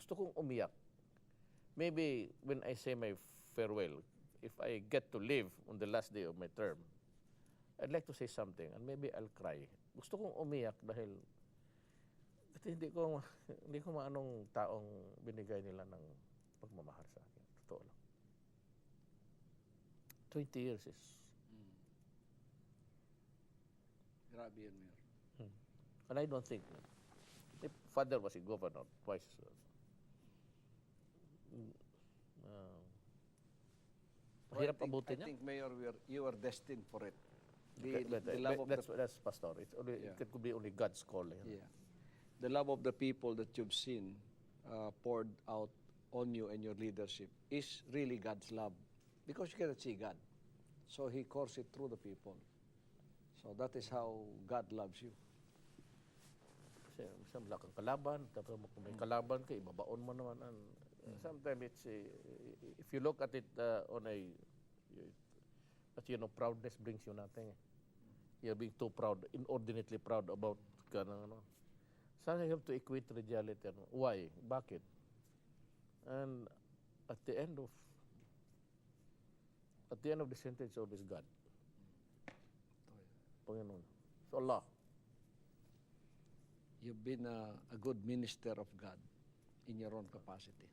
gusto kong umiyak. Maybe when I say my farewell, if I get to live on the last day of my term, I'd like to say something and maybe I'll cry. Gusto kong umiyak dahil kasi hindi ko maanong taong binigay nila ng pagmamahal sa akin. Totoo lang. 20 years is... Grabe yun, Mayor. And I don't think... If father was a governor, twice... mahirap abutin niya. I think, Mayor, you are destined for it. That's pastor. It's only, Yeah. It could be only God's calling. Yeah. The love of the people that you've seen poured out on you and your leadership is really God's love because you cannot see God. So He pours it through the people. So that is how God loves you. Kasi minsan wala kang kalaban, tapos kung may kalaban ka, ibabaon mo naman. And sometimes it's, if you look at it on a, but you know, proudness brings you nothing. You're being too proud, inordinately proud about ano. So you have to equate reality. Why? Bakit? And at the end of the sentence, always God. Panginoon. So Allah. You've been a good minister of God in your own capacity.